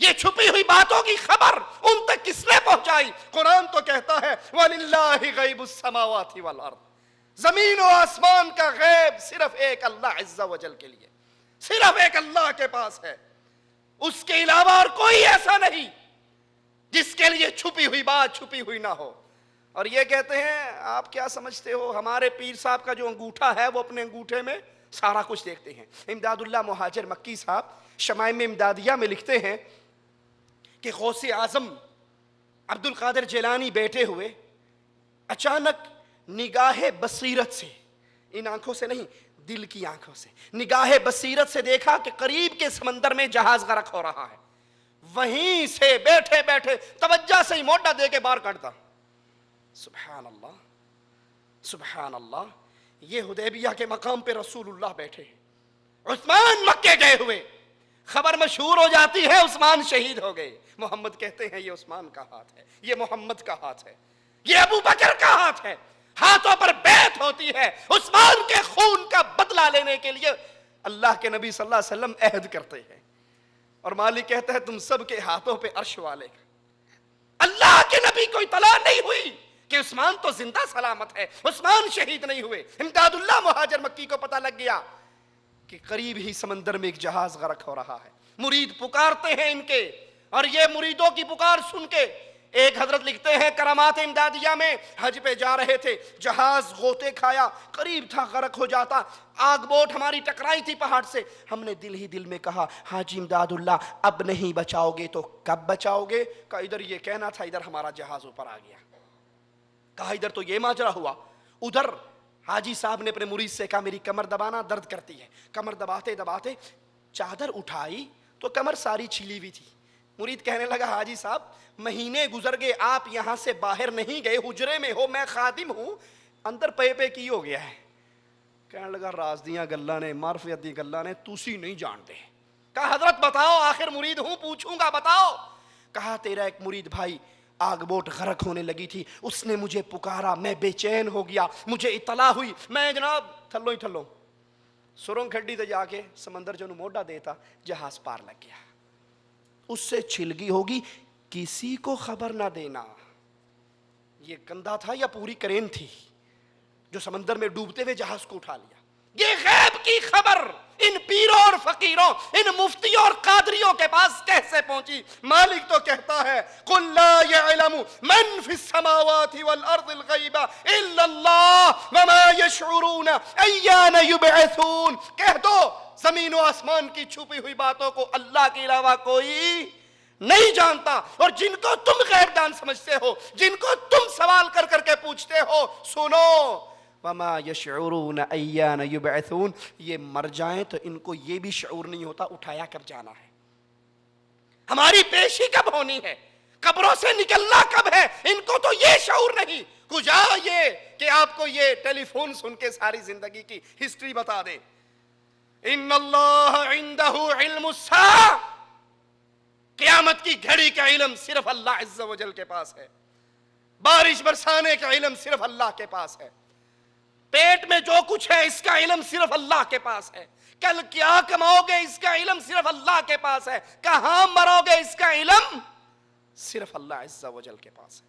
یہ چھپی ہوئی باتوں کی خبر ان تک کس نے پہنچائی؟ قرآن تو کہتا ہے وَلِلَّهِ غَيْبُ السَّمَاوَاتِ وَالْأَرْضِ، زمین و آسمان کا غیب صرف ایک اللہ عز و جل کے لیے، صرف ایک اللہ کے پاس ہے، اس کے علاوہ اور کوئی ایسا نہیں جس کے لیے چھپی ہوئی بات چھپی ہوئی نہ ہو۔ اور یہ کہتے ہیں آپ کیا سمجھتے ہو، ہمارے پیر صاحب کا جو انگوٹھا ہے وہ اپنے انگوٹھے میں سارا کچھ دیکھتے ہیں۔ امداد اللہ مہاجر مکی صاحب شمائم امدادیہ میں لکھتے ہیں کہ غوث اعظم عبد القادر جیلانی بیٹھے ہوئے اچانک نگاہ بصیرت سے، ان آنکھوں سے نہیں دل کی آنکھوں سے، نگاہ بصیرت سے دیکھا کہ قریب کے سمندر میں جہاز غرق ہو رہا ہے، وہیں سے بیٹھے بیٹھے توجہ سے ہی موٹا دے کے باہر کاٹتا۔ سبحان اللہ سبحان اللہ، یہ حدیبیہ کے مقام پہ رسول اللہ بیٹھے ہیں، عثمان مکے گئے ہوئے، خبر مشہور ہو جاتی ہے عثمان شہید ہو گئے، محمد کہتے ہیں یہ عثمان کا ہاتھ ہے، یہ محمد کا ہاتھ ہے، یہ ابو بکر کا ہاتھ ہے، ہاتھوں پر بیعت ہوتی ہے عثمان کے خون کا بدلہ لینے کے لیے، اللہ کے نبی صلی اللہ علیہ وسلم عہد کرتے ہیں، اور مالک کہتا ہے تم سب کے ہاتھوں پہ عرش والے کا۔ اللہ کے نبی کو اطلاع نہیں ہوئی کہ عثمان تو زندہ سلامت ہے، عثمان شہید نہیں ہوئے، امداد اللہ مہاجر مکی کو پتہ لگ گیا کہ قریب ہی سمندر میں ایک جہاز غرق ہو رہا ہے، مرید پکارتے ہیں ان کے، اور یہ مریدوں کی پکار سن کے ایک حضرت لکھتے ہیں کرامات امدادیہ میں حج پہ جا رہے تھے، جہاز غوطے کھایا، قریب تھا غرق ہو جاتا، آگ بوٹ ہماری ٹکرائی تھی پہاڑ سے، ہم نے دل ہی دل میں کہا حاجی امداد اللہ اب نہیں بچاؤ گے تو کب بچاؤ گے؟ کہا ادھر یہ کہنا تھا، ادھر ہمارا جہاز اوپر آ گیا، کہا ادھر تو یہ ماجرا ہوا، ادھر حاجی صاحب نے اپنے مرید سے کہا میری کمر دبانا درد کرتی ہے، کمر دباتے دباتے چادر اٹھائی تو کمر ساری چھلی ہوئی تھی، مرید کہنے لگا حاجی صاحب مہینے گزر گئے آپ یہاں سے باہر نہیں گئے، حجرے میں ہو، میں خادم ہوں، اندر پے کی ہو گیا ہے؟ کہنے لگا راز دیاں گلاں نے، معرفت دی گلاں نے، تسی نہیں جانتے۔ کہا حضرت بتاؤ، آخر مرید ہوں پوچھوں گا بتاؤ۔ کہا تیرا ایک مرید بھائی آگ بوٹ غرق ہونے لگی تھی، اس نے مجھے پکارا، میں بے چین ہو گیا، مجھے اطلاع ہوئی، میں جناب تھلو ہی تھلو سرنگ کھڈی تے جا کے سمندر جو موڈا دیتا جہاز پار لگ گیا، اس سے چھلگی ہوگی، کسی کو خبر نہ دینا۔ یہ کندھا تھا یا پوری کرین تھی جو سمندر میں ڈوبتے ہوئے جہاز کو اٹھا لیا؟ یہ غیب کی خبر ان پیروں اور فقیروں، ان مفتیوں اور قادریوں کے پاس کیسے پہنچی؟ مالک تو کہتا ہے قُلْ لَا يَعْلَمُ مَنْ فِي السَّمَاوَاتِ وَالْأَرْضِ الْغَيْبَ إِلَّا اللَّهُ وَمَا يَشْعُرُونَ أَيَّانَ يُبْعَثُونَ، کہہ دو زمین و آسمان کی چھپی ہوئی باتوں کو اللہ کے علاوہ کوئی نہیں جانتا، اور جن کو تم غیب دان سمجھتے ہو، جن کو تم سوال کر کر کے پوچھتے ہو، سنو وَمَا يَشْعُرُونَ أَيَّانَ يُبْعَثُونَ، یہ مر جائیں تو ان کو یہ بھی شعور نہیں ہوتا اٹھایا کب جانا ہے، ہماری پیشی کب ہونی ہے، قبروں سے نکلنا کب ہے، ان کو تو یہ شعور نہیں، کجا یہ کہ آپ کو یہ ٹیلی فون سن کے ساری زندگی کی ہسٹری بتا دے۔ ان اللہ عندہ علم الساعہ، قیامت کی گھڑی کا علم صرف اللہ عز و جل کے پاس ہے، بارش برسانے کا علم صرف اللہ کے پاس ہے، پیٹ میں جو کچھ ہے اس کا علم صرف اللہ کے پاس ہے، کل کیا کماؤ گے اس کا علم صرف اللہ کے پاس ہے، کہاں مرو گے اس کا علم صرف اللہ عز و جل کے پاس ہے،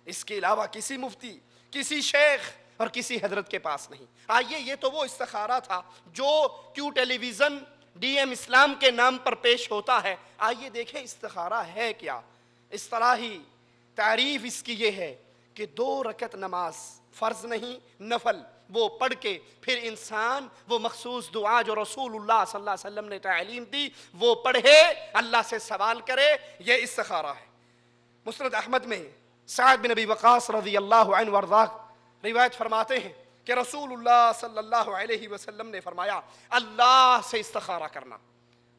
اس کے علاوہ کسی مفتی، کسی شیخ اور کسی حضرت کے پاس نہیں۔ آئیے یہ تو وہ استخارہ تھا جو کیوں ٹیلی ویژن ڈی ایم اسلام کے نام پر پیش ہوتا ہے، آئیے دیکھیں استخارہ ہے کیا۔ اصطلاحی تعریف اس کی یہ ہے کہ 2 رکعت نماز فرض نہیں نفل، وہ پڑھ کے پھر انسان وہ مخصوص دعا جو رسول اللہ صلی اللہ علیہ وسلم نے تعلیم دی وہ پڑھے، اللہ سے سوال کرے، یہ استخارہ ہے۔ مسند احمد میں سعد بن ابی وقاص رضی اللہ عنہ وارضاہ روایت فرماتے ہیں کہ رسول اللہ صلی اللہ علیہ وسلم نے فرمایا اللہ سے استخارہ کرنا،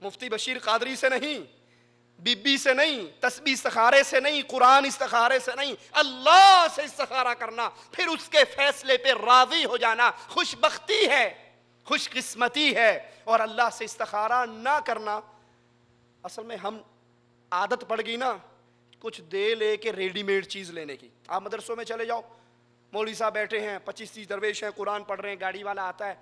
مفتی بشیر قادری سے نہیں، بی بی سے نہیں، تسبیح استخارے سے نہیں، قرآن استخارے سے نہیں، اللہ سے استخارہ کرنا، پھر اس کے فیصلے پہ راضی ہو جانا، خوش بختی ہے، خوش قسمتی ہے۔ اور اللہ سے استخارہ نہ کرنا، اصل میں ہم عادت پڑ گئی نا کچھ دے لے کے ریڈی میڈ چیز لینے کی۔ آپ مدرسوں میں چلے جاؤ، مولوی صاحب بیٹھے ہیں، 25-30 درویش ہیں، قرآن پڑھ رہے ہیں، گاڑی والا آتا ہے،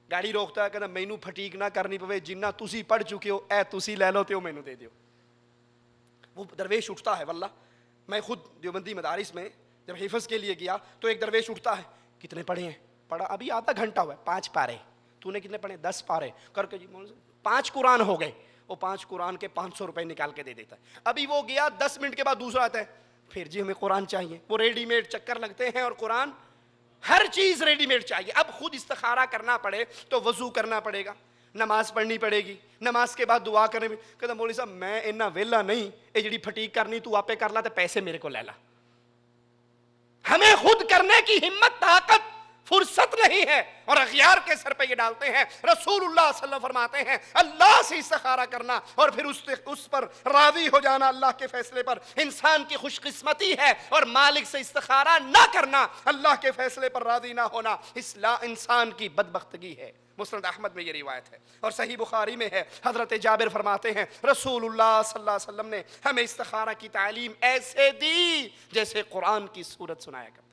گاڑی روکتا ہے، کہنا مینو پھٹیک نہ کرنی پوے، جنہ تسی پڑھ چکے ہو اے تسی لے لو تے مینو دے دیو۔ وہ درویش اٹھتا ہے، واللہ میں خود دیوبندی مدارس میں جب حفظ کے لیے گیا تو ایک درویش اٹھتا ہے، کتنے پڑھے ہیں؟ پڑھا ابھی آدھا گھنٹہ ہوا ہے، 5 پارے. تو نے کتنے پڑھے؟ 10 پارے. کر کے جی 5 قرآن ہو گئے. وہ 5 قرآن کے 500 روپے نکال کے دے دیتا ہے. ابھی وہ گیا 10 منٹ کے بعد دوسرا آتا ہے، پھر جی ہمیں قرآن چاہیے. وہ ریڈی میڈ چکر لگتے ہیں اور قرآن ہر چیز ریڈی میڈ چاہیے. اب خود استخارہ کرنا پڑے تو وضو کرنا پڑے گا، نماز پڑھنی پڑے گی، نماز کے بعد دعا کرنے میں. کہتا مولوی صاحب میں اینا ویلا نہیں، یہ جڑی پھٹیک کرنی تو آپ کر لا تے پیسے میرے کو لے لا. ہمیں خود کرنے کی ہمت، طاقت، فرصت نہیں ہے، اور اغیار کے سر پہ یہ ڈالتے ہیں. رسول اللہ صلی اللہ علیہ وسلم فرماتے ہیں اللہ سے استخارہ کرنا اور پھر اس پر راضی ہو جانا اللہ کے فیصلے پر انسان کی خوش قسمتی ہے، اور مالک سے استخارہ نہ کرنا، اللہ کے فیصلے پر راضی نہ ہونا انسان کی بدبختگی ہے. مسند احمد میں یہ روایت ہے اور صحیح بخاری میں ہے. حضرت جابر فرماتے ہیں رسول اللہ صلی اللہ علیہ وسلم نے ہمیں استخارہ کی تعلیم ایسے دی جیسے قرآن کی سورت سنایا کرتے،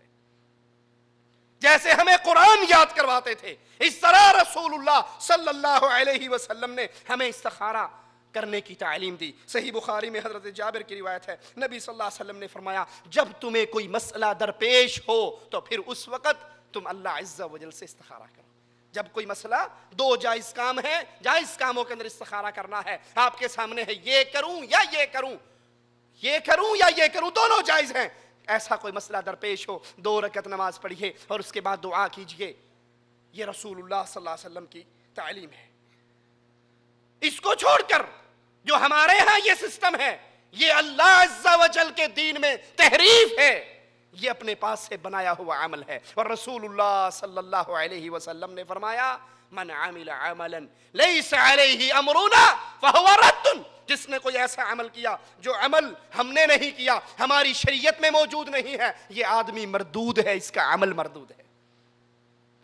جیسے ہمیں قرآن یاد کرواتے تھے، اس طرح رسول اللہ صلی اللہ علیہ وسلم نے ہمیں استخارہ کرنے کی تعلیم دی. صحیح بخاری میں حضرت جابر کی روایت ہے، نبی صلی اللہ علیہ وسلم نے فرمایا جب تمہیں کوئی مسئلہ درپیش ہو تو پھر اس وقت تم اللہ عز و جل سے استخارہ کرو. جب کوئی مسئلہ، 2 جائز کام ہے، جائز کاموں کے اندر استخارہ کرنا ہے. آپ کے سامنے ہے یہ کروں یا یہ کروں، یہ کروں یا یہ کروں، دونوں جائز ہیں. ایسا کوئی مسئلہ درپیش ہو، 2 رکعت نماز پڑھیے اور اس کے بعد دعا کیجئے. یہ رسول اللہ صلی اللہ علیہ وسلم کی تعلیم ہے. اس کو چھوڑ کر جو ہمارے ہاں یہ سسٹم ہے، یہ اللہ عز و جل کے دین میں تحریف ہے، یہ اپنے پاس سے بنایا ہوا عمل ہے. اور رسول اللہ صلی اللہ علیہ وسلم نے فرمایا من عمل عملا لیس علیہ امرنا فہو رد. جس نے کوئی ایسا عمل کیا جو عمل ہم نے نہیں کیا، ہماری شریعت میں موجود نہیں ہے، یہ آدمی مردود ہے، اس کا عمل مردود ہے.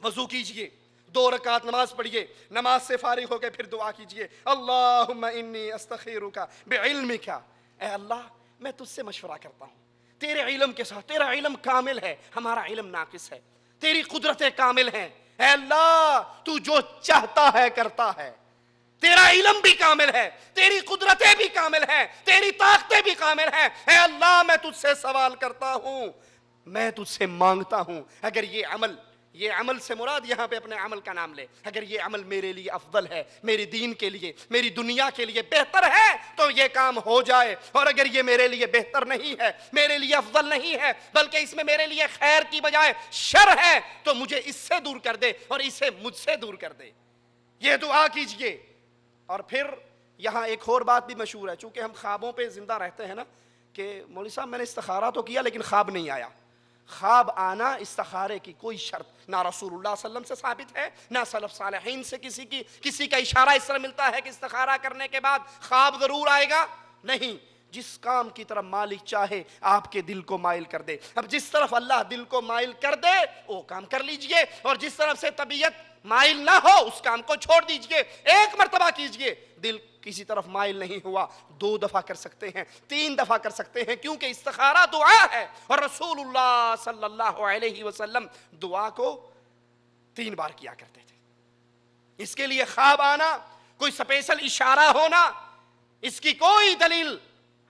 وضو کیجئے، 2 رکعت نماز پڑھیے، نماز سے فارغ ہو کے پھر دعا کیجئے اللہم انی استخیرک بعلمک. اے اللہ میں تجھ سے مشورہ کرتا ہوں تیرے علم کے ساتھ. تیرا علم کامل ہے، ہمارا علم ناقص ہے، تیری قدرتیں کامل ہیں. اے اللہ تو جو چاہتا ہے کرتا ہے، تیرا علم بھی کامل ہے، تیری قدرتیں بھی کامل ہیں، تیری طاقتیں بھی کامل ہیں. اے اللہ میں تجھ سے سوال کرتا ہوں، میں تجھ سے مانگتا ہوں اگر یہ عمل سے مراد یہاں پہ اپنے عمل کا نام لے، اگر یہ عمل میرے لیے افضل ہے، میری دین کے لیے، میری دنیا کے لیے بہتر ہے تو یہ کام ہو جائے. اور اگر یہ میرے لیے بہتر نہیں ہے، میرے لیے افضل نہیں ہے، بلکہ اس میں میرے لیے خیر کی بجائے شر ہے، تو مجھے اس سے دور کر دے اور اسے مجھ سے دور کر دے. یہ دعا کیجئے. اور پھر یہاں ایک اور بات بھی مشہور ہے، چونکہ ہم خوابوں پہ زندہ رہتے ہیں نا، کہ مولوی صاحب میں نے استخارہ تو کیا لیکن خواب نہیں آیا. خواب آنا استخارے کی کوئی شرط نہ رسول اللہ صلی اللہ علیہ وسلم سے ثابت ہے، نہ سلف صالحین سے کسی کا اشارہ اس طرح ملتا ہے کہ استخارہ کرنے کے بعد خواب ضرور آئے گا. نہیں، جس کام کی طرف مالک چاہے آپ کے دل کو مائل کر دے. اب جس طرف اللہ دل کو مائل کر دے وہ کام کر لیجئے، اور جس طرف سے طبیعت مائل نہ ہو اس کام کو چھوڑ دیجئے. 1 مرتبہ کیجئے. دل کسی طرف مائل نہیں ہوا 2 دفعہ کر سکتے ہیں، 3 دفعہ کر سکتے ہیں، کیونکہ استخارہ دعا ہے. اور رسول اللہ صلی اللہ علیہ وسلم دعا کو 3 بار کیا کرتے تھے. اس کے لیے خواب آنا، کوئی سپیشل اشارہ ہونا، اس کی کوئی دلیل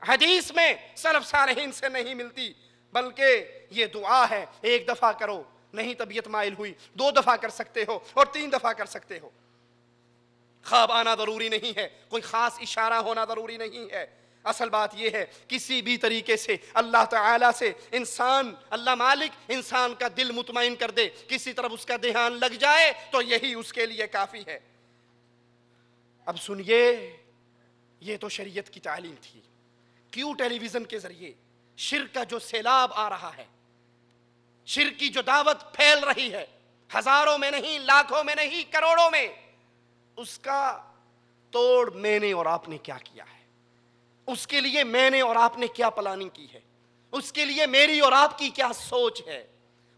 حدیث میں سلف صالحین سے نہیں ملتی، بلکہ یہ دعا ہے. 1 دفعہ کرو، نہیں طبیعت مائل ہوئی 2 دفعہ کر سکتے ہو اور 3 دفعہ کر سکتے ہو. خواب آنا ضروری نہیں ہے، کوئی خاص اشارہ ہونا ضروری نہیں ہے. اصل بات یہ ہے کسی بھی طریقے سے اللہ تعالیٰ سے اللہ مالک انسان کا دل مطمئن کر دے، کسی طرف اس کا دھیان لگ جائے تو یہی اس کے لیے کافی ہے. اب سنیے، یہ تو شریعت کی تعلیم تھی. کیوں ٹیلی ویژن کے ذریعے شرک کا جو سیلاب آ رہا ہے، شرک کی جو دعوت پھیل رہی ہے، ہزاروں میں نہیں، لاکھوں میں نہیں، کروڑوں میں، اس کا توڑ میں نے اور آپ نے کیا کیا ہے؟ اس کے لیے میں نے اور آپ نے کیا پلاننگ کی ہے؟ اس کے لیے میری اور آپ کی کیا سوچ ہے؟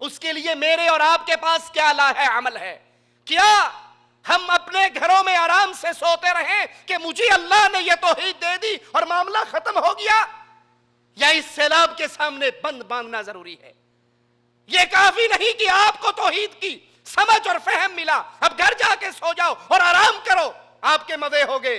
اس کے لیے میرے اور آپ کے پاس کیا لاہ عمل ہے؟ کیا ہم اپنے گھروں میں آرام سے سوتے رہیں کہ مجھے اللہ نے یہ توحید دے دی اور معاملہ ختم ہو گیا، یا اس سیلاب کے سامنے بند باندھنا ضروری ہے؟ یہ کافی نہیں کہ آپ کو توحید کی سمجھ اور فہم ملا، اب گھر جا کے سو جاؤ اور آرام کرو، آپ کے مزے ہو گئے.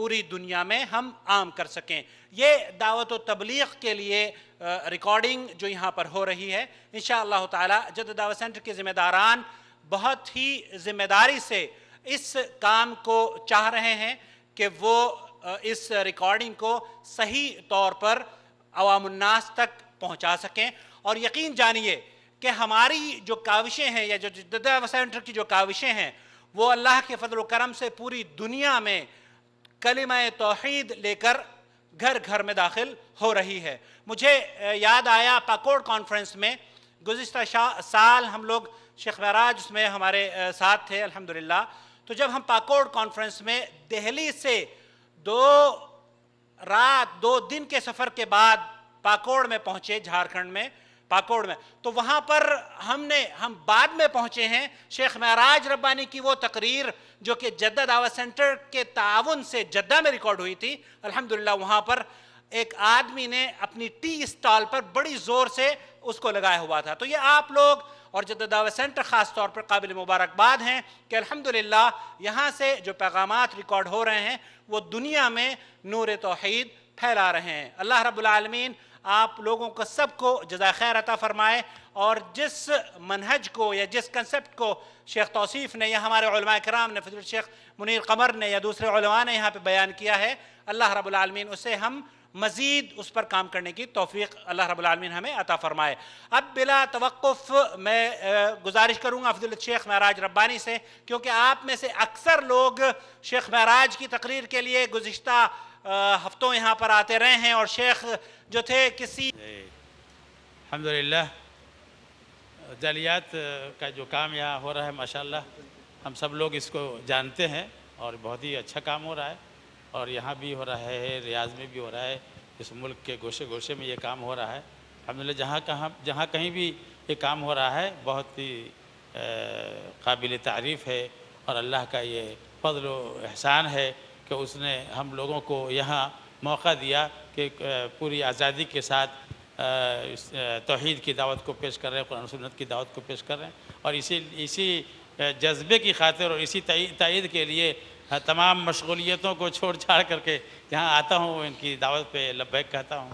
پوری دنیا میں ہم عام کر سکیں. یہ دعوت و تبلیغ کے لیے ریکارڈنگ جو یہاں پر ہو رہی ہے، انشاءاللہ تعالی جدہ دعوت سینٹر کے ذمہ داران بہت ہی ذمہ داری سے اس کام کو چاہ رہے ہیں کہ وہ اس ریکارڈنگ کو صحیح طور پر عوام الناس تک پہنچا سکیں. اور یقین جانیے کہ ہماری جو کاوشیں ہیں یا جو جدہ دعوت سینٹر کی جو کاوشیں ہیں وہ اللہ کے فضل و کرم سے پوری دنیا میں کلمہ توحید لے کر گھر گھر میں داخل ہو رہی ہے. مجھے یاد آیا پاکوڑ کانفرنس میں گزشتہ سال ہم لوگ شیخ معراج اس میں ہمارے ساتھ تھے الحمدللہ. تو جب ہم پاکوڑ کانفرنس میں دہلی سے 2 دن کے سفر کے بعد پاکوڑ میں پہنچے، جھارکھنڈ میں پاکوڑ میں، تو وہاں پر ہم بعد میں پہنچے ہیں. شیخ معراج ربانی کی وہ تقریر جو کہ جدہ دعوت سینٹر کے تعاون سے جدہ میں ریکارڈ ہوئی تھی، الحمدللہ وہاں پر ایک آدمی نے اپنی ٹی اسٹال پر بڑی زور سے اس کو لگایا ہوا تھا. تو یہ آپ لوگ اور جدہ دعوت سینٹر خاص طور پر قابل مبارکباد ہیں کہ الحمدللہ یہاں سے جو پیغامات ریکارڈ ہو رہے ہیں وہ دنیا میں نور توحید پھیلا رہے ہیں. اللہ رب العالمین آپ لوگوں کو سب کو جزائے خیر عطا فرمائے. اور جس منہج کو یا جس کنسپٹ کو شیخ توصیف نے یا ہمارے علماء کرام نے، فضیلت شیخ منیر قمر نے یا دوسرے علماء نے یہاں پہ بیان کیا ہے، اللہ رب العالمین اسے ہم مزید اس پر کام کرنے کی توفیق اللہ رب العالمین ہمیں عطا فرمائے. اب بلا توقف میں گزارش کروں گا فضیلت شیخ معراج ربانی سے، کیونکہ آپ میں سے اکثر لوگ شیخ معراج کی تقریر کے لیے گزشتہ ہفتوں یہاں پر آتے رہے ہیں، اور شیخ جو تھے کسی
الحمدللہ جالیات کا جو کام یہاں ہو رہا ہے ماشاءاللہ ہم سب لوگ اس کو جانتے ہیں اور بہت ہی اچھا کام ہو رہا ہے. اور یہاں بھی ہو رہا ہے، ریاض میں بھی ہو رہا ہے، اس ملک کے گوشے گوشے میں یہ کام ہو رہا ہے الحمدللہ. جہاں کہیں بھی یہ کام ہو رہا ہے بہت ہی قابل تعریف ہے. اور اللہ کا یہ فضل و احسان ہے کہ اس نے ہم لوگوں کو یہاں موقع دیا کہ پوری آزادی کے ساتھ توحید کی دعوت کو پیش کر رہے ہیں، قرآن و سنت کی دعوت کو پیش کر رہے ہیں. اور اسی جذبے کی خاطر اور اسی تائید کے لیے تمام مشغولیتوں کو چھوڑ چھاڑ کر کے یہاں آتا ہوں، ان کی دعوت پہ لبیک کہتا ہوں.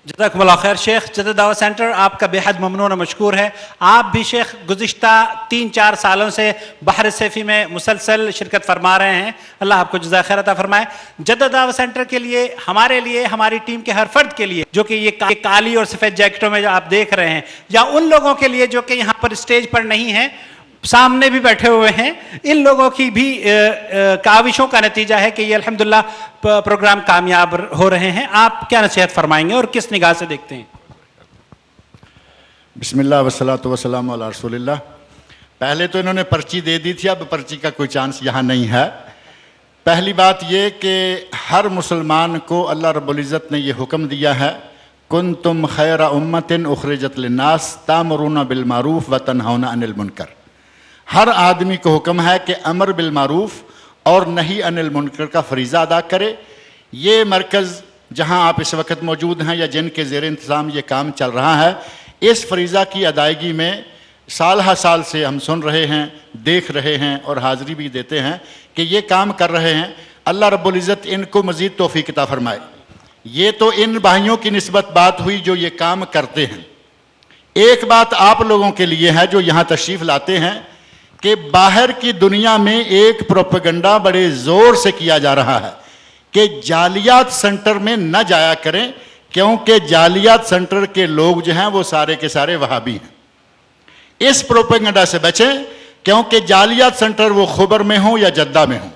جزاکم اللہ خیر. شیخ جدہ دعوت سینٹر آپ کا بے حد ممنون و مشکور ہے. آپ بھی شیخ گزشتہ 3-4 سالوں سے بحر سیفی میں مسلسل شرکت فرما رہے ہیں، اللہ آپ کو جزائے خیر عطا فرمائے. جدہ دعوت سینٹر کے لیے، ہمارے لیے، ہماری ٹیم کے ہر فرد کے لیے جو کہ یہ کالی اور سفید جیکٹوں میں جو آپ دیکھ رہے ہیں، یا ان لوگوں کے لیے جو کہ یہاں پر اسٹیج پر نہیں ہیں، سامنے بھی بیٹھے ہوئے ہیں، ان لوگوں کی بھی کاوشوں کا نتیجہ ہے کہ یہ الحمدللہ پروگرام کامیاب ہو رہے ہیں. آپ کیا نصیحت فرمائیں گے اور کس نگاہ سے دیکھتے ہیں؟
بسم اللہ والصلاۃ والسلام علی رسول اللہ. پہلے تو انہوں نے پرچی دے دی تھی، اب پرچی کا کوئی چانس یہاں نہیں ہے. پہلی بات یہ کہ ہر مسلمان کو اللہ رب العزت نے یہ حکم دیا ہے، کنتم خیر امت اخرجت للناس تامرون بالمعروف وتنہون عن المنکر. ہر آدمی کو حکم ہے کہ امر بالمعروف اور نہی عن المنکر کا فریضہ ادا کرے. یہ مرکز جہاں آپ اس وقت موجود ہیں یا جن کے زیر انتظام یہ کام چل رہا ہے، اس فریضہ کی ادائیگی میں سال ہر سال سے ہم سن رہے ہیں، دیکھ رہے ہیں اور حاضری بھی دیتے ہیں کہ یہ کام کر رہے ہیں. اللہ رب العزت ان کو مزید توفیق عطا فرمائے. یہ تو ان بھائیوں کی نسبت بات ہوئی جو یہ کام کرتے ہیں. ایک بات آپ لوگوں کے لیے ہے جو یہاں تشریف لاتے ہیں کہ باہر کی دنیا میں ایک پروپیگنڈا بڑے زور سے کیا جا رہا ہے کہ جالیات سینٹر میں نہ جایا کریں، کیونکہ جالیات سینٹر کے لوگ جو ہیں وہ سارے کے سارے وہابی ہیں. اس پروپیگنڈا سے بچیں، کیونکہ جالیات سینٹر وہ خبر میں ہوں یا جدہ میں ہوں،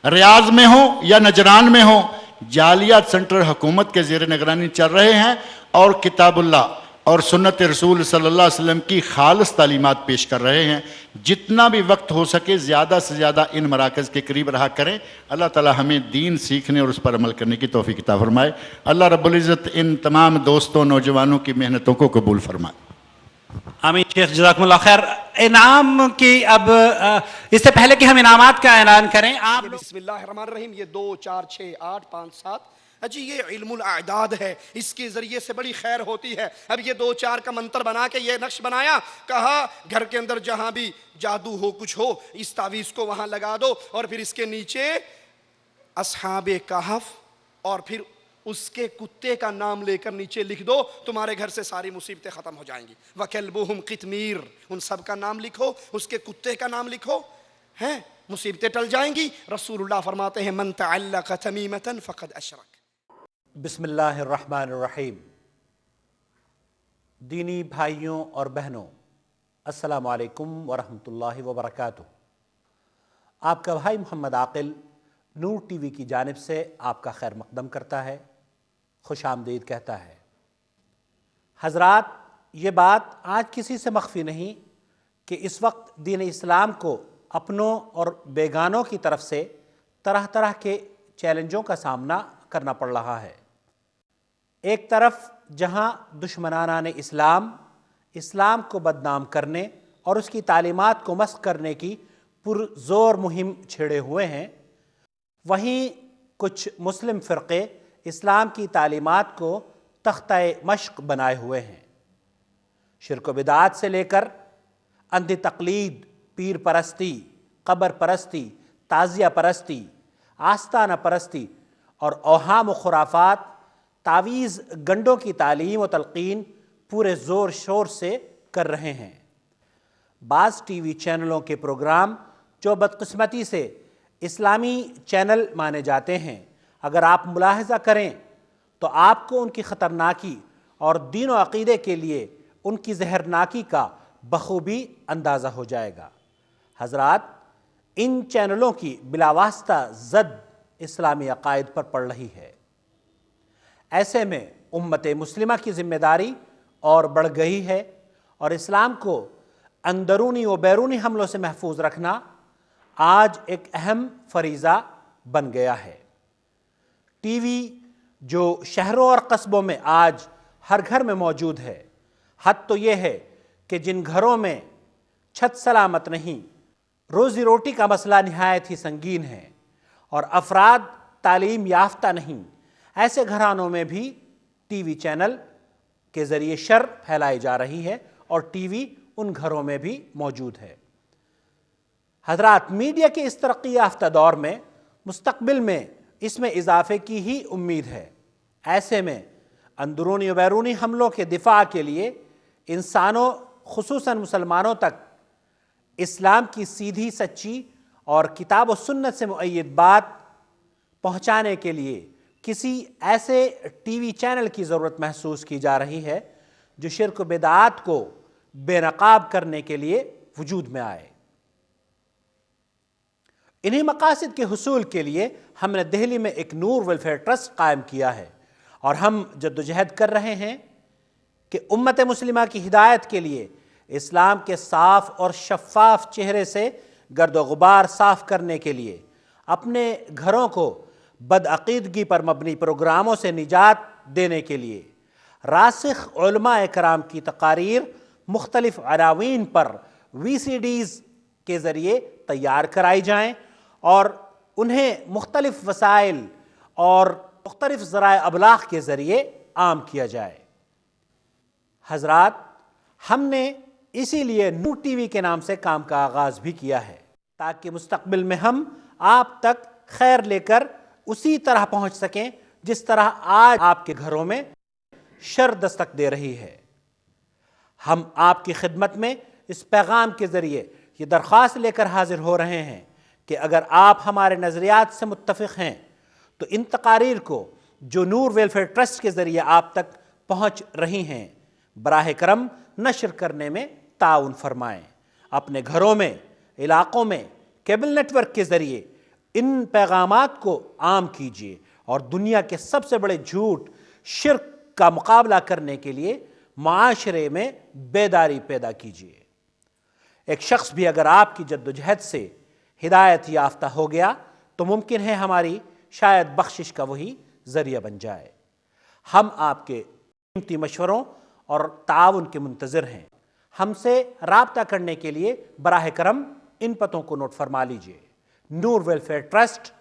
ریاض میں ہوں یا نجران میں ہوں، جالیات سینٹر حکومت کے زیر نگرانی چل رہے ہیں اور کتاب اللہ اور سنت رسول صلی اللہ علیہ وسلم کی خالص تعلیمات پیش کر رہے ہیں. جتنا بھی وقت ہو سکے زیادہ سے زیادہ ان مراکز کے قریب رہا کریں. اللہ تعالی ہمیں دین سیکھنے اور اس پر عمل کرنے کی توفیق عطا فرمائے. اللہ رب العزت ان تمام دوستوں، نوجوانوں کی محنتوں کو قبول فرمائے.
آمین. شیخ جزاکم اللہ خیر. انعام کی اب اس سے پہلے کہ ہم انعامات کا اعلان کریں، آپ
بسم اللہ الرحمن الرحیم. یہ 2 4 6 8 5 7 جی یہ علم الاعداد ہے، اس کے ذریعے سے بڑی خیر ہوتی ہے. اب یہ 2 4 کا منتر بنا کے یہ نقش بنایا، کہا گھر کے اندر جہاں بھی جادو ہو، کچھ ہو، اس تعویذ کو وہاں لگا دو اور پھر اس کے نیچے اصحاب کہف اور پھر اس کے کتے کا نام لے کر نیچے لکھ دو, تمہارے گھر سے ساری مصیبتیں ختم ہو جائیں گی. وَكَلْبُهُمْ قِطْمِيرٌ, ان سب کا نام لکھو, اس کے کتے کا نام لکھو, ہیں مصیبتیں ٹل جائیں گی. رسول اللہ فرماتے ہیں من تعلق تمیمۃ فقد اشرک.
بسم اللہ الرحمن الرحیم. دینی بھائیوں اور بہنوں، السلام علیکم ورحمۃ اللہ وبرکاتہ. آپ کا بھائی محمد عاقل نور ٹی وی کی جانب سے آپ کا خیر مقدم کرتا ہے، خوش آمدید کہتا ہے. حضرات، یہ بات آج کسی سے مخفی نہیں کہ اس وقت دین اسلام کو اپنوں اور بیگانوں کی طرف سے طرح طرح کے چیلنجوں کا سامنا کرنا پڑ رہا ہے. ایک طرف جہاں دشمنان اسلام کو بدنام کرنے اور اس کی تعلیمات کو مسخ کرنے کی پرزور مہم چھیڑے ہوئے ہیں، وہیں کچھ مسلم فرقے اسلام کی تعلیمات کو تختہ مشق بنائے ہوئے ہیں. شرک و بدعات سے لے کر اندھی تقلید، پیر پرستی، قبر پرستی، تعزیہ پرستی، آستانہ پرستی اور اوہام و خرافات، تعویذ گنڈوں کی تعلیم و تلقین پورے زور شور سے کر رہے ہیں. بعض ٹی وی چینلوں کے پروگرام جو بدقسمتی سے اسلامی چینل مانے جاتے ہیں، اگر آپ ملاحظہ کریں تو آپ کو ان کی خطرناکی اور دین و عقیدے کے لیے ان کی زہرناکی کا بخوبی اندازہ ہو جائے گا. حضرات، ان چینلوں کی بلا واسطہ زد اسلامی عقائد پر پڑ رہی ہے. ایسے میں امت مسلمہ کی ذمہ داری اور بڑھ گئی ہے اور اسلام کو اندرونی و بیرونی حملوں سے محفوظ رکھنا آج ایک اہم فریضہ بن گیا ہے. ٹی وی جو شہروں اور قصبوں میں آج ہر گھر میں موجود ہے، حد تو یہ ہے کہ جن گھروں میں چھت سلامت نہیں، روزی روٹی کا مسئلہ نہایت ہی سنگین ہے اور افراد تعلیم یافتہ نہیں، ایسے گھرانوں میں بھی ٹی وی چینل کے ذریعے شر پھیلائی جا رہی ہے اور ٹی وی ان گھروں میں بھی موجود ہے. حضرات، میڈیا کے اس ترقی یافتہ دور میں مستقبل میں اس میں اضافے کی ہی امید ہے. ایسے میں اندرونی و بیرونی حملوں کے دفاع کے لیے انسانوں خصوصاً مسلمانوں تک اسلام کی سیدھی سچی اور کتاب و سنت سے مؤید بات پہنچانے کے لیے کسی ایسے ٹی وی چینل کی ضرورت محسوس کی جا رہی ہے جو شرک و بدعات کو بے نقاب کرنے کے لیے وجود میں آئے. انہی مقاصد کے حصول کے لیے ہم نے دہلی میں ایک نور ویلفیئر ٹرسٹ قائم کیا ہے اور ہم جدوجہد کر رہے ہیں کہ امت مسلمہ کی ہدایت کے لیے اسلام کے صاف اور شفاف چہرے سے گرد و غبار صاف کرنے کے لیے اپنے گھروں کو بدعقیدگی پر مبنی پروگراموں سے نجات دینے کے لیے راسخ علماء کرام کی تقاریر مختلف عناوین پر VCDs کے ذریعے تیار کرائی جائیں اور انہیں مختلف وسائل اور مختلف ذرائع ابلاغ کے ذریعے عام کیا جائے. حضرات، ہم نے اسی لیے نور ٹی وی کے نام سے کام کا آغاز بھی کیا ہے تاکہ مستقبل میں ہم آپ تک خیر لے کر اسی طرح پہنچ سکیں جس طرح آج آپ کے گھروں میں شر دستک دے رہی ہے. ہم آپ کی خدمت میں اس پیغام کے ذریعے یہ درخواست لے کر حاضر ہو رہے ہیں کہ اگر آپ ہمارے نظریات سے متفق ہیں تو ان تقاریر کو جو نور ویلفیئر ٹرسٹ کے ذریعے آپ تک پہنچ رہی ہیں براہ کرم نشر کرنے میں تعاون فرمائیں. اپنے گھروں میں، علاقوں میں کیبل نیٹ ورک کے ذریعے ان پیغامات کو عام کیجیے اور دنیا کے سب سے بڑے جھوٹ شرک کا مقابلہ کرنے کے لیے معاشرے میں بیداری پیدا کیجیے. ایک شخص بھی اگر آپ کی جدوجہد سے ہدایت یافتہ ہو گیا تو ممکن ہے ہماری شاید بخشش کا وہی ذریعہ بن جائے. ہم آپ کے قیمتی مشوروں اور تعاون کے منتظر ہیں. ہم سے رابطہ کرنے کے لیے براہ کرم ان پتوں کو نوٹ فرما لیجئے. Noor welfare trust,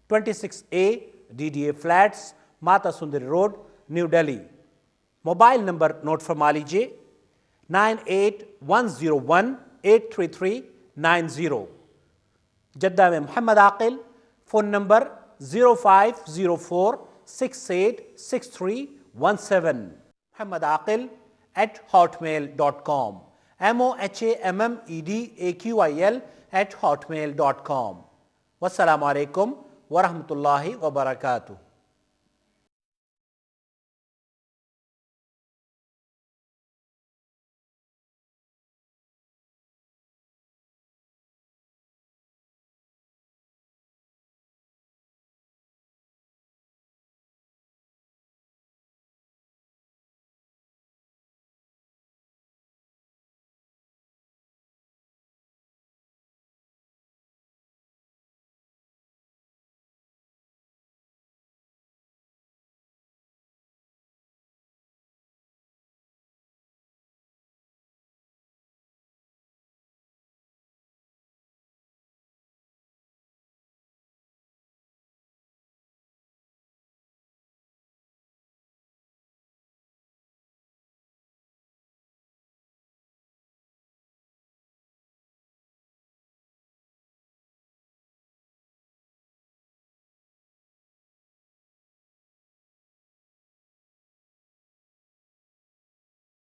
26A DDA فلیٹس، Mata Sundari road, New Delhi. Mobile number نوٹ فرما لیجئے 9810183390. جدہ میں Mohammad Aqil, phone number
0504686317. mohammedaqil@hotmail.com. mohammedaqil@hotmail.com. wassalamu alaikum warahmatullahi wabarakatuh.